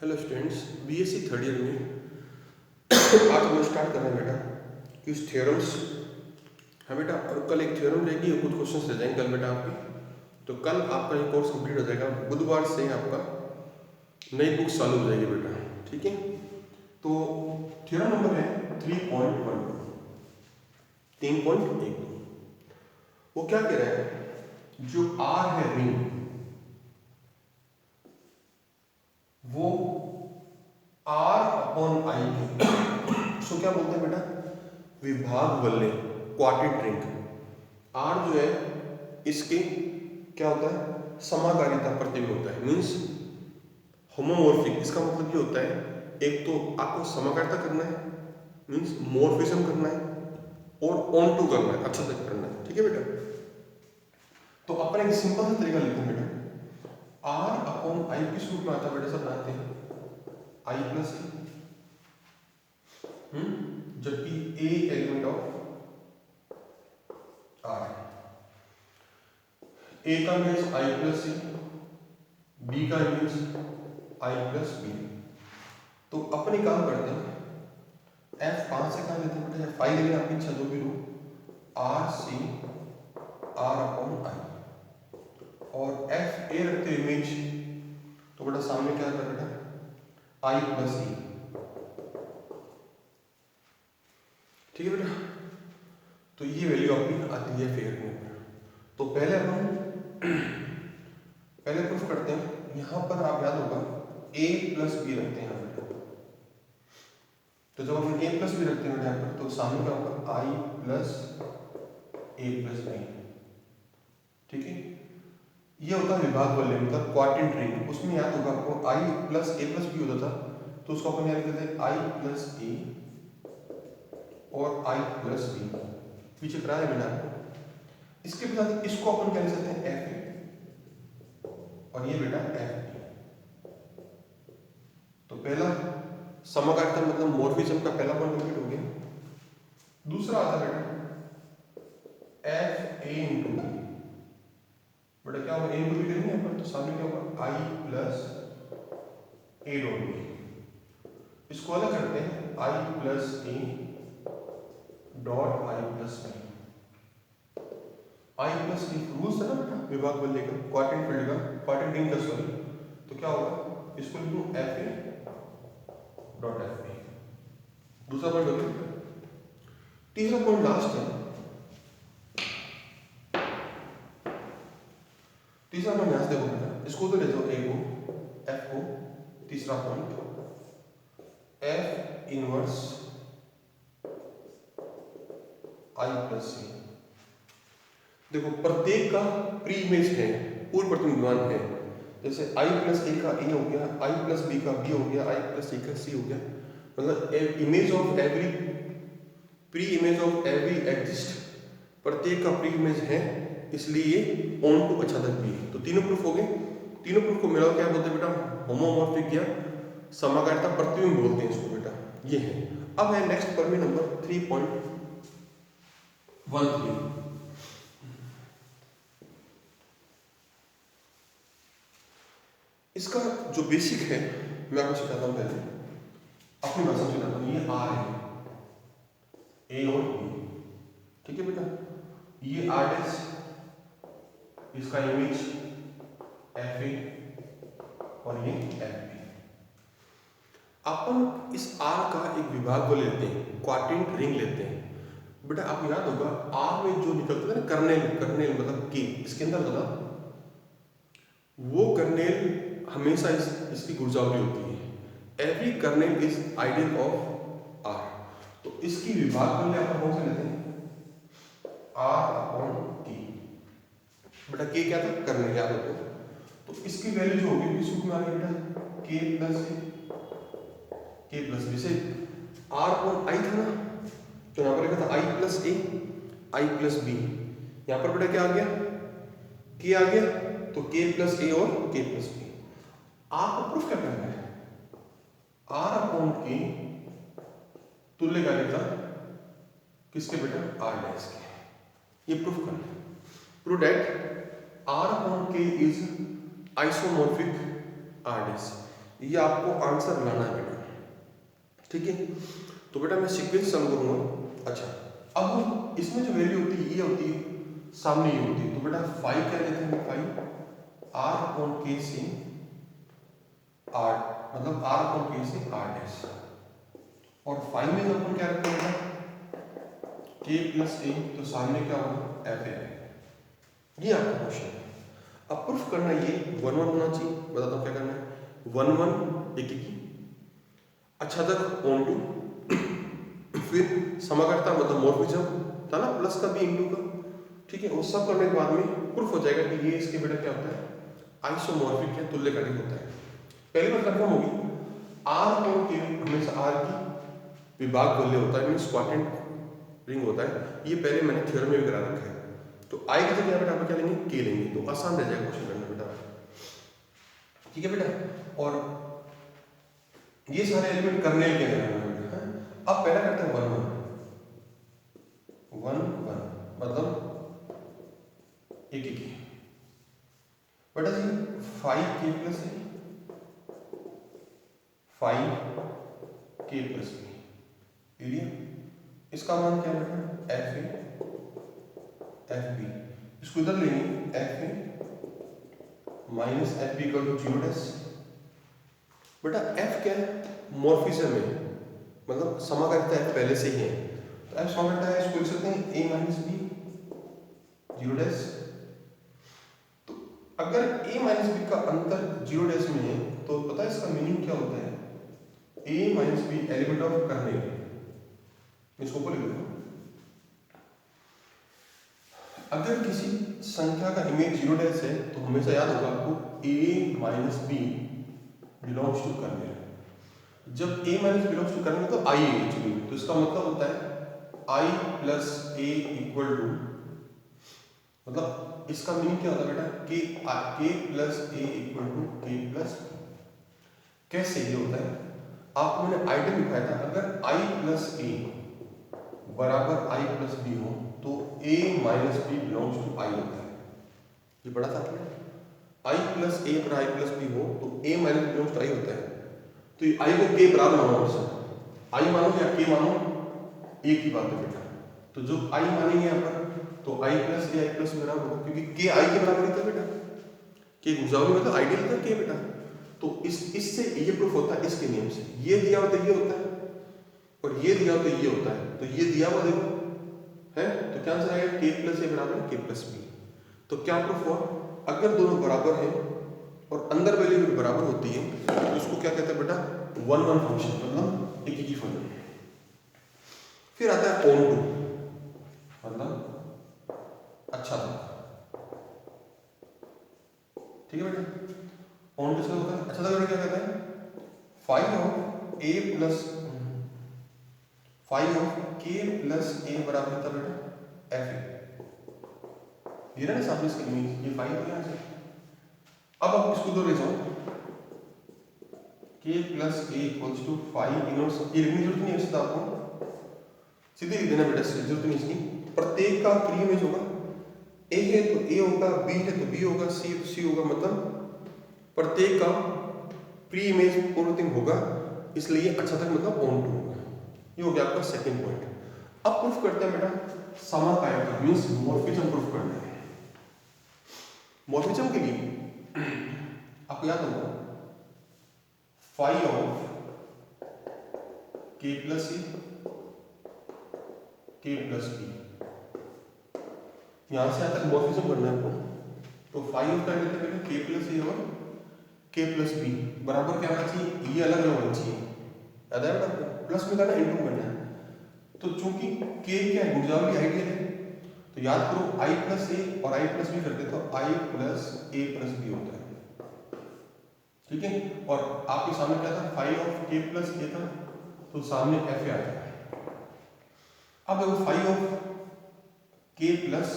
Hello students, BSc third year में आज हम स्टार्ट कर रहे हैं बेटा कुछ थ्योरम्स। हाँ बेटा, और कल एक थ्योरम रहेगी और कुछ क्वेश्चंस रह जाएंगे कल बेटा आपकी। तो कल आपका ये कोर्स कंप्लीट हो जाएगा। बुधवार से आपका नई बुक चालू हो जाएगी बेटा, ठीक है। तो थ्योरम नंबर है 3.1 3.1। वो क्या कह रहा है, जो आर है रिंग वो आर अपॉन आई के उसको क्या बोलते हैं बेटा, विभाग वल्ले, क्वार्टेट रिंग। आर जो है इसके क्या होता है, समाकारिता प्रतिबिंब होता है, मीन्स होमोमॉर्फिक। इसका मतलब ये होता है, एक तो आपको समाकारिता करना है मीन्स मॉर्फिज्म करना है, और ऑन टू करना है, अच्छा तक करना है, ठीक है बेटा। तो अपन एक सिंपल सा तरीका लेते हैं बेटा। आर अपॉन आई किस रूप में आता है बेटा, सब जानते हैं, आई प्लस जबकि ए एलिमेंट ऑफ आर है। ए का means I plus C, B का मीन्स आई प्लस बी। तो अपने काम करते हैं, एफ 5 से कहा लेते हैं बेटा, या 5 ले लें, आपकी इच्छा जो भी हो, R C R upon I, और एफ ए रखते हुए इमेज, तो बेटा सामने क्या आता है बेटा, आई प्लस ई, ठीक है बेटा। तो ये वैल्यू आपकी आती है फेयर में। तो पहले प्रूफ करते हैं। यहां पर आप याद होगा a प्लस बी रखते हैं यहाँ पर। तो जब हम a प्लस बी रखते हैं यहाँ पर, तो सामने क्या होगा, i plus a plus B, ठीक है। ये होता है विभाग वाले, मतलब क्वाड्रेंट रिंग। उसमें याद होगा आपको i plus a plus B होता था, तो उसको अपन याद करते हैं i प्लस a और i प्लस बी, पीछे कराया मैंने आपको। इसके बाद इसको अपन क्या लिख सकते हैं, f और ये बेटा f। तो पहला समकालिता मतलब मॉर्फिज्म का पहला पॉइंट कंप्लीट हो गया। दूसरा आता है बेटा एफ ए इंटू बी। बेटा क्या होगा, ए इंटू बी करेंगे यहाँ पर, तो सामने क्या होगा, I plus A dot B. इसको अलग करते हैं, I plus A dot I plus B. I plus B rules है ना बेटा, विभाग बदले का, क्वाड्रेंट फील्ड का, क्वाड्रेंट रिंग का, सॉरी। तो क्या होगा, इसको लिखूं F A dot F B. दूसरा पॉइंट हो गया। तीसरा पॉइंट लास्ट है। तीसरा पॉइंट यहां से देखो बेटा, इसको तो ले जाओ, ए को, एफ को। तीसरा point F inverse I plus C. देखो प्रत्येक का प्री इमेज है, पूर्व प्रतिबिंब है। जैसे आई प्लस ए का ए हो गया, आई प्लस बी का बी हो गया, आई प्लस सी का सी हो गया। मतलब image of every, pre image of every exist, प्रत्येक का प्री इमेज है, इसलिए ऑन टू अच्छा तक भी। तो तीनों प्रूफ हो गए। तीनों प्रूफ को मिलाओ क्या बोलते हैं बेटा, होमोमॉर्फिक या समाकारिता प्रतिबिंब बोलते हैं इसको बेटा, ये है। अब है नेक्स्ट प्रमेय नंबर 3.13। इसका जो बेसिक है मैं आपको सिखाता हूं, पहले अपनी भाषा में सिखाता हूं। ये आर है, ए और बी, ठीक है बेटा। ये आर डैश, इसका इमेज एफ ए और ये एफ बी। अपन इस आर का एक विभाग को लेते हैं, क्वाड्रेंट रिंग लेते हैं बेटा। आपको याद होगा आर में जो निकलता है ना, कर्नेल, कर्नेल मतलब के, इसके अंदर होता, वो कर्नेल हमेशा इसकी गुर्जावली होती है। Every kernel is ideal of R. तो इसकी विभाग वल्य अपन कौन से लेते हैं, आर अपॉन के। बेटा के क्या था, कर्नेल, याद हो तो इसकी वैल्यू जो होगी किस रूप में आ गई बेटा, के प्लस के प्लस बी। से आर अपॉन आई था ना, तो यहां पर लिखा था आई प्लस ए आई प्लस बी। यहां पर बेटा क्या आ गया, के आ गया, तो के प्लस ए और के प्लस बी। आपको प्रूफ क्या करना है, आर अपॉन के तुल्य कार्यता किसके बेटा, आर डैश के। ये प्रूफ करना है। प्रूव दैट आर अपॉन के इज आइसोमॉर्फिक आर डैश। ये आपको आंसर लाना है बेटा, ठीक है। तो बेटा मैं सीक्वेंस सम करूंगा। अच्छा, अब इसमें जो वैल्यू होती है ये होती है, सामने ये होती है, तो बेटा फाइव क्या लेते हैं, फाइव आर अपॉन के से आर, मतलब आर अपॉन के से आर डैश, और फाइव में अपन क्या रखते हैं के प्लस ए, तो सामने क्या होगा एफ ए। ये आपका क्वेश्चन है। अब प्रूफ करना ये वन वन होना चाहिए, बताता हूँ क्या करना है। वन वन एक की, अच्छा तक ऑन टू, फिर समाकर्ता मतलब मॉर्फिज्म था ना, प्लस का बी इंटू का, ठीक है। वो सब करने के बाद में प्रूफ हो जाएगा कि ये इसके बेटा क्या होता है, आइसोमॉर्फिक या तुल्यकालिक होता है। पहली बार कंफर्म होगी, आर और के हमेशा आर की विभाग वल्य होता है, मीन्स क्वाड्रेंट रिंग होता है। ये पहले मैंने थ्योरम में भी करा रखा है। तो आई की जगह बेटा आप क्या लेंगे, के लेंगे, तो आसान रह जाएगा क्वेश्चन करना बेटा, ठीक है बेटा। और ये सारे एलिमेंट करने के हैं। अब पहला करते हैं वन वन, वन वन मतलब एक एक बेटा जी, फाइव के प्लस ए, फाइव के प्लस बी, इसका मान क्या बेटा एफ ए एफ बी, इसको इधर लेंगे F A minus F B equal to zero dash. बेटा एफ क्या है, मॉर्फिज्म है, मतलब समाकर्ता एफ पहले से ही है, तो एफ समाकर्ता है, इसको लिख सकते हैं ए माइनस बी जीरो डैश। तो अगर ए माइनस बी का अंतर जीरो डैश में है तो पता है इसका मीनिंग क्या होता है, A minus B element of kernel, इसको लिख दो। अगर किसी संख्या का इमेज जीरो डैश है तो हमेशा याद होगा आपको A minus B belongs to kernel. जब A minus belongs to kernel तो आई है एक्चुअली, तो इसका मतलब होता है I plus A equal to, मतलब इसका मीनिंग क्या होता है बेटा, K plus A equal to K plus. कैसे ये होता है, आपको मैंने आइडिया दिखाया था, अगर आई प्लस ए बराबर आई प्लस बी हो तो a minus B belongs to I होता है। ये पढ़ा था आपने, i प्लस ए पर आई प्लस बी हो तो a minus belongs to I होता है। तो ये i को k बराबर मानो, i मानो या k मानो, एक ही बात है बेटा। तो जो i मानेंगे यहाँ पर तो i plus A I plus बराबर होगा, क्योंकि k i के बराबर ही था बेटा, k गुजावरी मतलब आइडियल था k बेटा। तो इससे ये प्रूफ होता है इसके नियम से, ये दिया हुआ तो ये होता है और ये दिया हुआ तो ये होता है, तो ये दिया हुआ देखो है, तो क्या आंसर आएगा, के प्लस ए बराबर के प्लस बी। तो क्या प्रूफ हुआ, अगर दोनों बराबर हैं और अंदर वैल्यू भी बराबर होती है तो इसको क्या कहते हैं बेटा, वन वन फंक्शन, मतलब एक ही फंक्शन। फिर आता है ऑन टू, मतलब अच्छा था, ठीक है बेटा। ऑन टू से होता है अच्छा था बेटा, क्या कहता है, five of A plus five of K plus ए बराबर होता बेटा एफ ए। ये ना सामने इसका इमेज, ये फाइव हो गया आंसर। अब आप इसको दो ले जाओ, K plus A equals to five inverse, ये लिखने की जरूरत नहीं है इसका, आपको सीधे लिख देना बेटा, जरूरत नहीं इसकी। प्रत्येक का प्री इमेज होगा, ए है तो ए होगा, बी है तो बी होगा, सी तो सी होगा, मतलब प्रत्येक का प्री इमेज पूर्ण थिंग होगा, इसलिए अच्छा तक मतलब ऑन टू होगा। ये हो गया आपका सेकंड पॉइंट। अब प्रूफ करते हैं बेटा समाकायिता, मींस मॉर्फिज्म प्रूफ करना है। मॉर्फिज्म के लिए आपको याद होगा फाइव ऑफ के प्लस ए के प्लस बी, यहां से यहां तक मॉर्फिज्म करना है आपको। तो फाइव ऑफ का लेते हैं के प्लस ए और के प्लस बी बराबर क्या होना चाहिए, ये अलग अलग होना चाहिए, याद है बेटा, प्लस में करना इनटू करना है। तो चूंकि k क्या है, गुणजावली आइडियल है, तो याद करो i प्लस ए और i प्लस बी करते तो i plus A plus B होता है, ठीक है। और आपके सामने क्या था, five of K plus A था, तो सामने एफ ए आता है। अब देखो फाइव ऑफ के प्लस,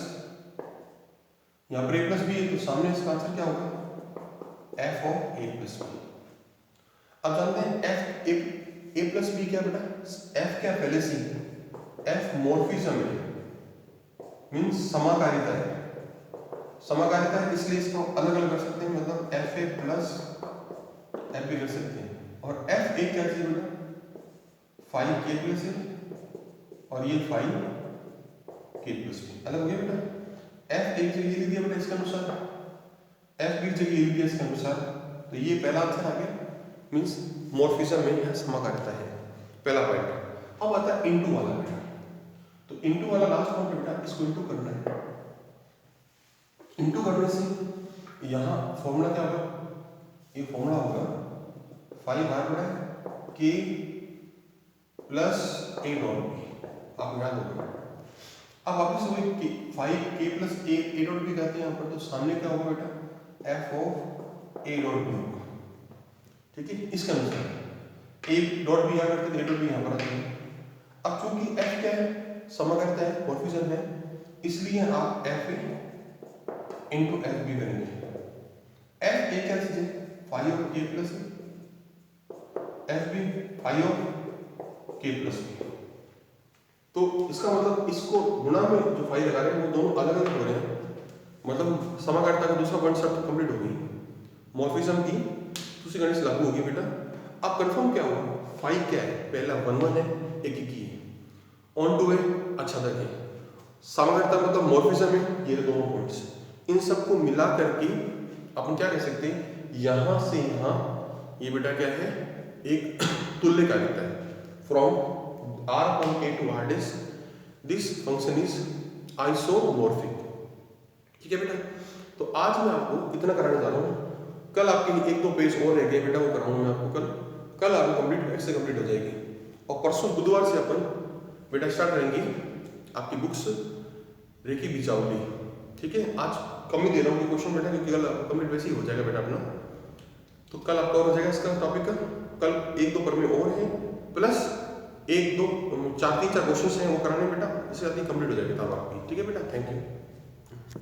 यहाँ पर ए प्लस बी है तो सामने इसका आंसर क्या होगा, F of A plus B. अब जानते हैं एफ ए प्लस बी क्या बेटा, एफ क्या पहले से एफ मॉर्फिज्म है, मीन्स समाकारिता है, समाकारिता है इसलिए इसको अलग अलग कर सकते हैं, मतलब एफ ए प्लस एफ भी कर सकते हैं। और एफ एक क्या चीज बेटा 5k प्लस ए और ये 5k प्लस बी अलग हो गया बेटा। एफ एक जगह लिख दिया बेटा इसके अनुसार, एफ भी जगह लिख दिया इसके अनुसार, तो ये पहला आंसर आ गया, मीन्स मॉर्फिज्म में यह समकालिकता है, पहला पॉइंट। अब आता है इनटू वाला बेटा, तो इनटू वाला लास्ट पॉइंट बेटा, इसको इनटू करना है। इनटू करने से यहाँ फॉर्मूला क्या होगा, ये फॉर्मूला होगा 5r बटा k plus a dot B, आप याद होगा। अब वापस वही 5k plus a dot B कहते हैं यहाँ पर, तो सामने क्या होगा बेटा f of a dot B होगा, ठीक है। इसके अनुसार a डॉट बी यहाँ करते हैं, a डॉट बी यहाँ पर आते हैं। अब चूंकि f क्या है, समकालिकता है, मॉर्फिज्म है, इसलिए आप f इंटू एफ बी करेंगे। एफ ए क्या चीज है, 5 of k plus F B 5 of k plus B. तो इसका मतलब इसको गुणा में जो 5 लगा रहे हैं वो दोनों अलग अलग हो रहे हैं, मतलब समकालिकता का दूसरा पॉइंट शर्त कंप्लीट हो गई, मॉर्फिज्म की दूसरी कंडीशन लागू होगी बेटा। अब कंफर्म क्या हुआ, 5 क्या है, पहला 1 1 है, एक ही है, ऑन टू है, अच्छा तक है, समकालिकता मतलब मॉर्फिज्म है, ये दोनों पॉइंट्स, इन सबको मिला करके अपन क्या कह सकते हैं, यहां से यहां ये बेटा क्या है, एक तुल्यकालिकता है। From r upon k to r dash this function is isomorphic, ठीक है बेटा। तो आज मैं आपको इतना कराने जा रहा हूँ, कल आपके लिए 1-2 पेज और रह गए बेटा, वो कराऊंगा मैं आपको कल आपको कंप्लीट ऐसे कंप्लीट हो जाएगी। और परसों बुधवार से अपन बेटा स्टार्ट करेंगे आपकी बुक्स रेखी बिचावली, ठीक है। आज कम ही दे रहा हूँ क्वेश्चन बेटा, क्योंकि कल कंप्लीट वैसे ही हो जाएगा बेटा अपना, तो कल आपका और हो जाएगा इसका टॉपिक का। कल 1-2 पर में और है, प्लस 1-2 4-3-4 क्वेश्चन हैं वो कराने बेटा, इससे आदमी कंप्लीट हो जाएगी किताब आपकी, ठीक है बेटा। Thank you.